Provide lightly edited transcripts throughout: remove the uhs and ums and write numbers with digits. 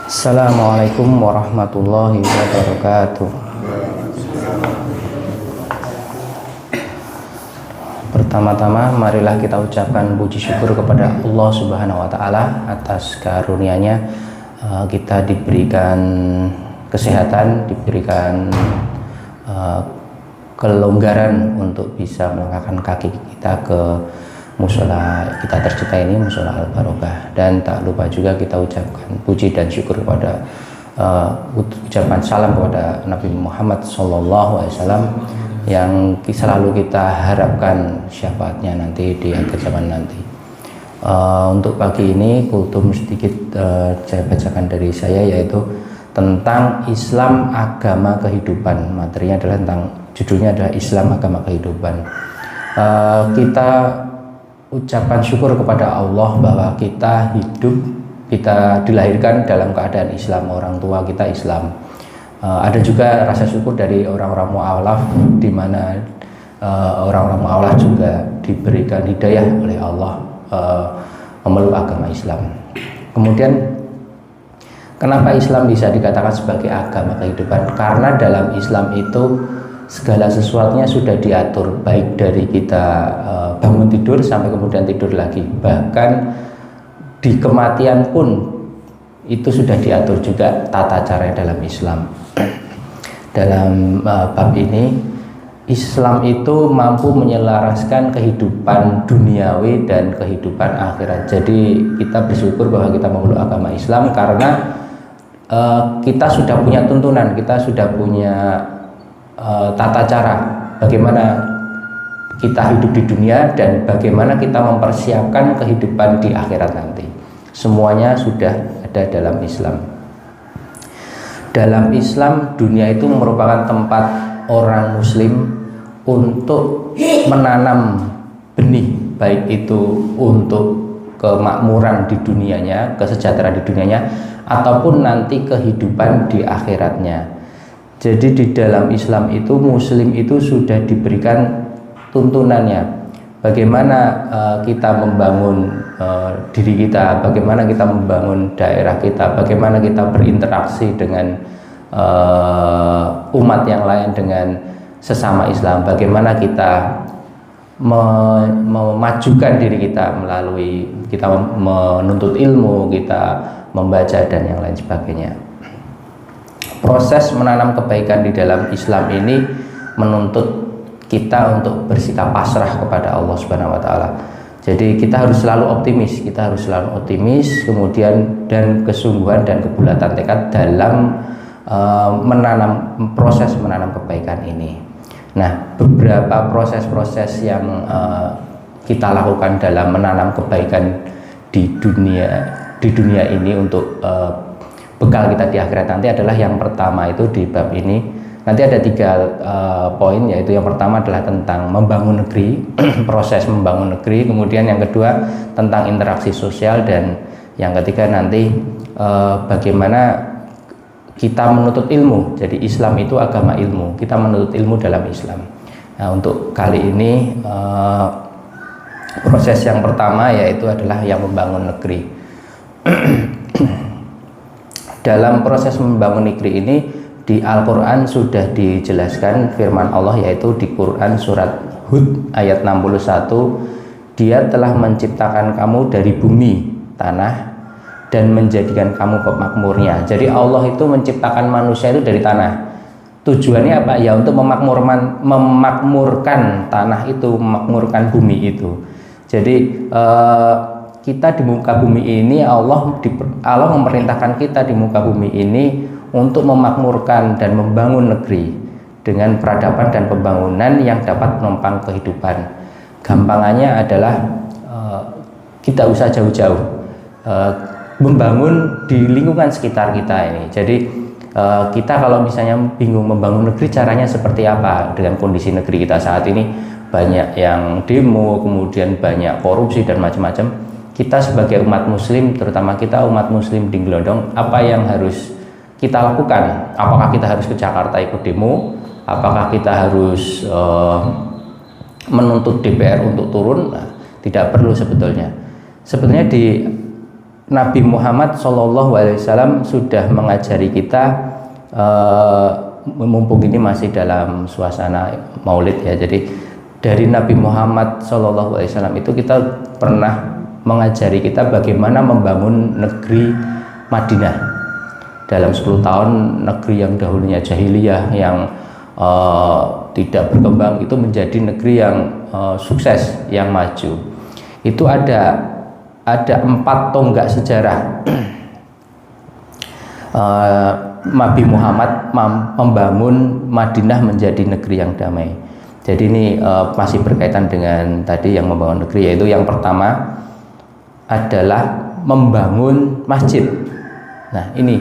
Assalamualaikum warahmatullahi wabarakatuh. Pertama-tama marilah kita ucapkan puji syukur kepada Allah Subhanahu wa taala atas karunia-Nya. Kita diberikan kesehatan, diberikan kelonggaran untuk bisa melangkahkan kaki kita ke musola kita tercinta ini, musola Al Barokah. Dan tak lupa juga kita ucapkan puji dan syukur kepada ucapan salam kepada Nabi Muhammad SAW yang selalu kita harapkan syafaatnya nanti di akhir zaman nanti. Untuk pagi ini kultum sedikit saya bacakan dari saya, yaitu tentang Islam agama kehidupan. Materinya adalah tentang, judulnya adalah Islam agama kehidupan. Kita ucapan syukur kepada Allah bahwa kita hidup, kita dilahirkan dalam keadaan Islam, orang tua kita Islam. Ada juga rasa syukur dari orang-orang mu'alaf, di mana orang-orang mu'alaf juga diberikan hidayah oleh Allah memeluk agama Islam. Kemudian kenapa Islam bisa dikatakan sebagai agama kehidupan? Karena dalam Islam itu segala sesuatunya sudah diatur, baik dari kita bangun tidur sampai kemudian tidur lagi, bahkan di kematian pun itu sudah diatur juga tata cara dalam Islam. Dalam bab ini Islam itu mampu menyelaraskan kehidupan duniawi dan kehidupan akhirat. Jadi kita bersyukur bahwa kita memeluk agama Islam karena kita sudah punya tuntunan, kita sudah punya tata cara bagaimana kita hidup di dunia dan bagaimana kita mempersiapkan kehidupan di akhirat nanti. Semuanya sudah ada dalam Islam. Dalam Islam, dunia itu merupakan tempat orang muslim untuk menanam benih, baik itu untuk kemakmuran di dunianya, kesejahteraan di dunianya, ataupun nanti kehidupan di akhiratnya. Jadi di dalam Islam itu muslim itu sudah diberikan tuntunannya, bagaimana kita membangun diri kita, bagaimana kita membangun daerah kita, bagaimana kita berinteraksi dengan umat yang lain, dengan sesama Islam, bagaimana kita memajukan diri kita melalui kita menuntut ilmu, kita membaca dan yang lain sebagainya. Proses menanam kebaikan di dalam Islam ini menuntut kita untuk bersikap pasrah kepada Allah Subhanahu wa taala. Jadi kita harus selalu optimis, kemudian dan kesungguhan dan kebulatan tekad dalam proses menanam kebaikan ini. Nah, beberapa proses-proses yang kita lakukan dalam menanam kebaikan di dunia ini untuk bekal kita di akhirat nanti adalah, yang pertama itu di bab ini nanti ada 3 poin, yaitu yang pertama adalah tentang membangun negeri, proses membangun negeri, kemudian yang kedua tentang interaksi sosial, dan yang ketiga nanti bagaimana kita menuntut ilmu. Jadi Islam itu agama ilmu, kita menuntut ilmu dalam Islam. Nah, untuk kali ini proses yang pertama yaitu adalah yang membangun negeri. Dalam proses membangun negeri ini di Al-Quran sudah dijelaskan firman Allah, yaitu di Quran surat Hud ayat 61, Dia telah menciptakan kamu dari bumi, tanah, dan menjadikan kamu pemakmurnya. Jadi Allah itu menciptakan manusia itu dari tanah. Tujuannya apa? Ya untuk memakmurkan tanah itu, memakmurkan bumi itu. Jadi kita di muka bumi ini, Allah memerintahkan kita di muka bumi ini untuk memakmurkan dan membangun negeri dengan peradaban dan pembangunan yang dapat menopang kehidupan. Gampangannya adalah kita usah jauh-jauh membangun di lingkungan sekitar kita ini. Jadi kita kalau misalnya bingung membangun negeri caranya seperti apa, dengan kondisi negeri kita saat ini banyak yang demo, kemudian banyak korupsi dan macam-macam. Kita sebagai umat muslim, terutama kita umat muslim di Glodong, apa yang harus kita lakukan? Apakah kita harus ke Jakarta ikut demo? Apakah kita harus menuntut DPR untuk turun? Nah, tidak perlu sebetulnya. Sebetulnya Nabi Muhammad SAW sudah mengajari kita, mumpung ini masih dalam suasana Maulid ya. Jadi dari Nabi Muhammad SAW itu kita pernah mengajari kita bagaimana membangun negeri Madinah dalam 10 tahun. Negeri yang dahulunya jahiliyah, yang tidak berkembang, itu menjadi negeri yang sukses, yang maju. Itu ada 4 tonggak sejarah Nabi Muhammad membangun Madinah menjadi negeri yang damai. Jadi ini masih berkaitan dengan tadi yang membangun negeri, yaitu yang pertama adalah membangun masjid. Nah, ini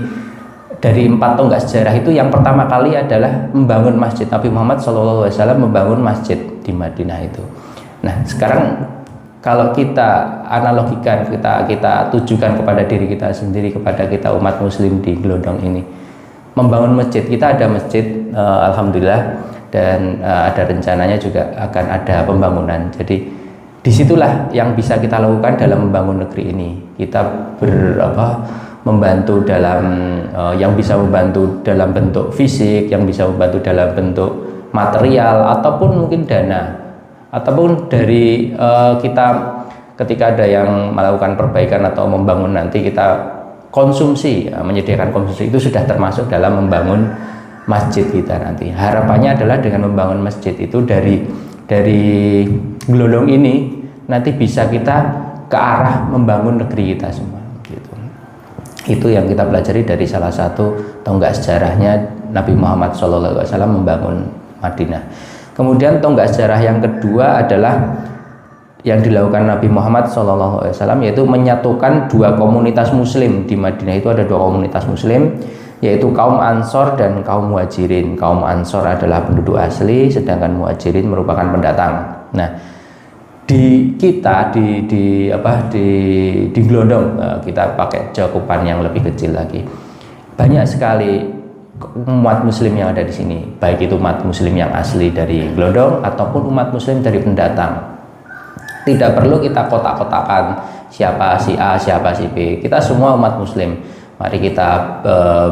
dari 4 tonggak sejarah itu yang pertama kali adalah membangun masjid. Nabi Muhammad SAW membangun masjid di Madinah itu. Nah, sekarang kalau kita analogikan, kita tujukan kepada diri kita sendiri, kepada kita umat muslim di Glodong ini, membangun masjid. Kita ada masjid, alhamdulillah, dan ada rencananya juga akan ada pembangunan. Jadi disitulah yang bisa kita lakukan dalam membangun negeri ini. Kita membantu dalam yang bisa membantu dalam bentuk fisik, yang bisa membantu dalam bentuk material, ataupun mungkin dana, ataupun dari kita ketika ada yang melakukan perbaikan atau membangun, nanti kita konsumsi, menyediakan konsumsi, itu sudah termasuk dalam membangun masjid kita nanti. Harapannya adalah dengan membangun masjid itu dari Glodong ini nanti bisa kita ke arah membangun negeri kita semua gitu. Itu yang kita pelajari dari salah satu tonggak sejarahnya Nabi Muhammad SAW membangun Madinah. Kemudian tonggak sejarah yang kedua adalah yang dilakukan Nabi Muhammad SAW, yaitu menyatukan 2 komunitas muslim di Madinah. Itu ada 2 komunitas muslim, yaitu kaum Ansor dan kaum Muhajirin. Kaum Ansor adalah penduduk asli, sedangkan Muhajirin merupakan pendatang. Nah, di kita di Glodong, kita pakai cakupan yang lebih kecil lagi. Banyak sekali umat muslim yang ada di sini, baik itu umat muslim yang asli dari Glodong ataupun umat muslim dari pendatang. Tidak perlu kita kotak-kotakan siapa si A, siapa si B. Kita semua umat muslim. Mari kita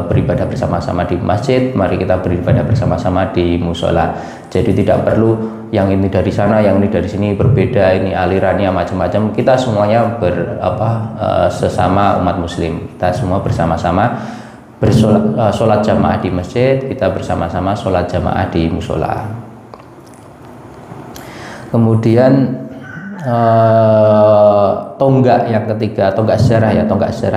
beribadah bersama-sama di masjid, mari kita beribadah bersama-sama di musola. Jadi tidak perlu yang ini dari sana, yang ini dari sini, berbeda, ini alirannya macam-macam. Kita semuanya sesama umat muslim. Kita semua bersama-sama sholat jamaah di masjid, kita bersama-sama sholat jamaah di musola. Kemudian tonggak yang ketiga, tonggak sejarah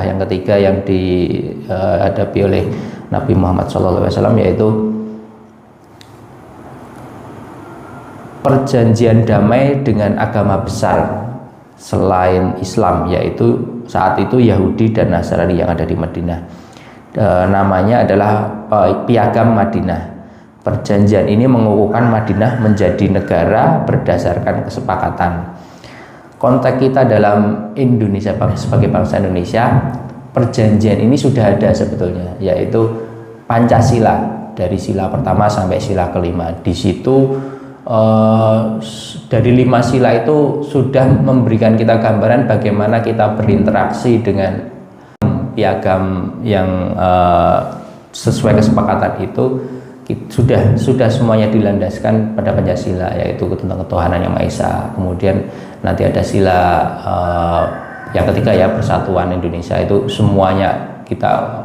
yang ketiga yang dihadapi oleh Nabi Muhammad SAW, yaitu perjanjian damai dengan agama besar selain Islam, yaitu saat itu Yahudi dan Nasrani yang ada di Madinah. Namanya adalah Piagam Madinah. Perjanjian ini mengukuhkan Madinah menjadi negara berdasarkan kesepakatan. Konteks kita dalam Indonesia sebagai bangsa Indonesia, perjanjian ini sudah ada sebetulnya, yaitu Pancasila, dari sila pertama sampai sila kelima. Di situ dari 5 sila itu sudah memberikan kita gambaran bagaimana kita berinteraksi dengan piagam yang sesuai kesepakatan itu. Sudah semuanya dilandaskan pada Pancasila, yaitu tentang ketuhanan yang Maha Esa. Kemudian nanti ada sila yang ketiga, ya, persatuan Indonesia. Itu semuanya kita,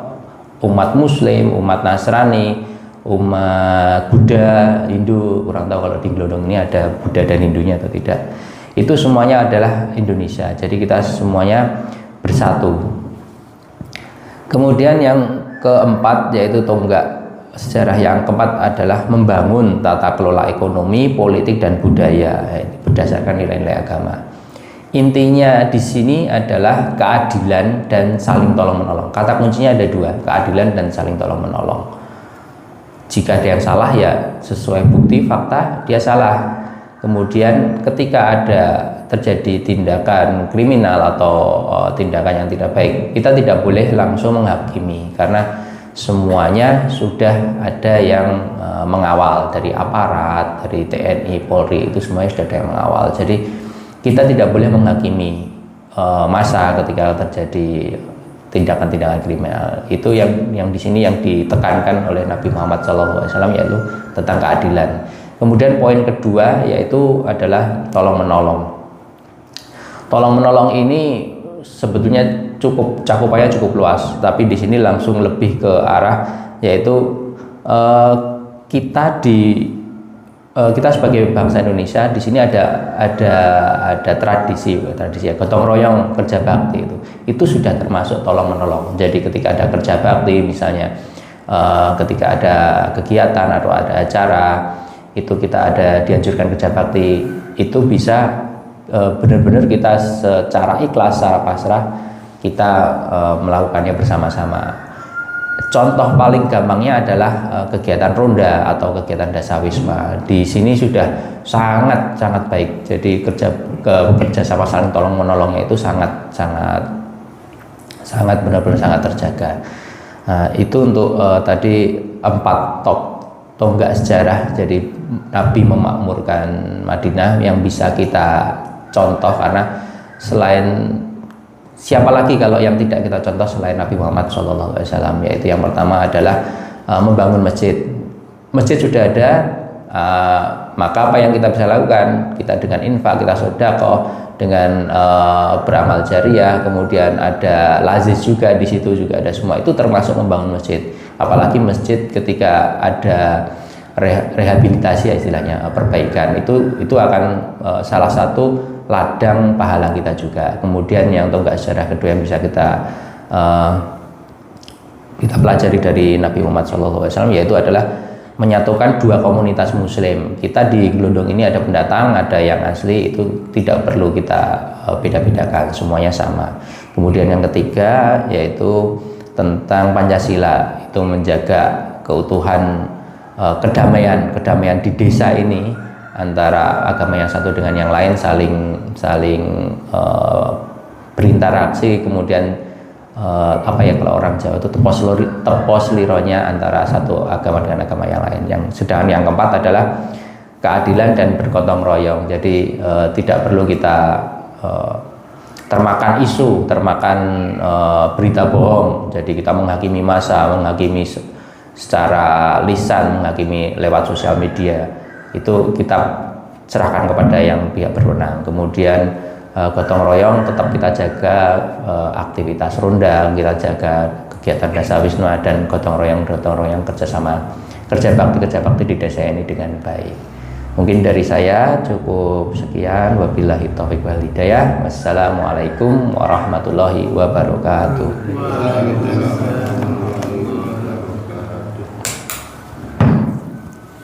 umat muslim, umat Nasrani, umat Buddha, Hindu, kurang tahu kalau di Glodong ini ada Buddha dan Hindunya atau tidak. Itu semuanya adalah Indonesia. Jadi kita semuanya bersatu. Kemudian yang keempat, yaitu tonggak sejarah yang keempat adalah membangun tata kelola ekonomi, politik, dan budaya berdasarkan nilai-nilai agama. Intinya di sini adalah keadilan dan saling tolong-menolong. Kata kuncinya ada 2, keadilan dan saling tolong-menolong. Jika ada yang salah, ya sesuai bukti fakta dia salah. Kemudian ketika ada terjadi tindakan kriminal atau tindakan yang tidak baik, kita tidak boleh langsung menghakimi, karena semuanya sudah ada yang mengawal, dari aparat, dari TNI, Polri, itu semuanya sudah ada yang mengawal. Jadi kita tidak boleh menghakimi massa ketika terjadi tindakan-tindakan kriminal. Itu yang di sini yang ditekankan oleh Nabi Muhammad SAW, yaitu tentang keadilan. Kemudian poin kedua yaitu adalah tolong menolong. Tolong menolong ini sebetulnya cakupannya cukup luas, tapi di sini langsung lebih ke arah yaitu kita sebagai bangsa Indonesia di sini ada tradisi ya, gotong royong kerja bakti itu sudah termasuk tolong menolong. Jadi ketika ada kerja bakti misalnya, ketika ada kegiatan atau ada acara itu kita dianjurkan kerja bakti, itu bisa benar-benar kita secara ikhlas, secara pasrah kita melakukannya bersama-sama. Contoh paling gampangnya adalah kegiatan ronda atau kegiatan dasawisma. Di sini sudah sangat baik. Jadi kerja sama saling tolong menolongnya itu sangat benar-benar sangat terjaga. Nah, itu untuk tadi 4 tonggak sejarah. Jadi Nabi memakmurkan Madinah yang bisa kita contoh, karena selain siapa lagi kalau yang tidak kita contoh selain Nabi Muhammad SAW, yaitu yang pertama adalah membangun masjid. Masjid sudah ada, maka apa yang kita bisa lakukan? Kita dengan infak, kita sedekah, dengan beramal jariah, kemudian ada lazis juga, di situ juga ada semua. Itu termasuk membangun masjid. Apalagi masjid ketika ada rehabilitasi ya istilahnya, perbaikan, itu akan salah satu ladang pahala kita juga. Kemudian yang tonggak sejarah kedua yang bisa kita pelajari dari Nabi Muhammad SAW yaitu adalah menyatukan 2 komunitas muslim. Kita di Glodong ini ada pendatang, ada yang asli, itu tidak perlu kita beda-bedakan, semuanya sama. Kemudian yang ketiga yaitu tentang Pancasila, itu menjaga keutuhan kedamaian di desa ini antara agama yang satu dengan yang lain, saling berinteraksi. Kemudian kalau orang Jawa itu tepos lironya antara satu agama dengan agama yang lain. Sedangkan yang keempat adalah keadilan dan bergotong royong. Jadi tidak perlu kita termakan isu, termakan berita bohong. Jadi kita menghakimi massa, menghakimi secara lisan, menghakimi lewat sosial media, itu kita serahkan kepada yang pihak berwenang. Kemudian gotong royong tetap kita jaga, aktivitas ronda kita jaga, kegiatan dasawisma dan gotong royong kerja bakti di desa ini dengan baik. Mungkin dari saya cukup sekian. Wabillahi taufiq wal hidayah. Wassalamualaikum warahmatullahi wabarakatuh.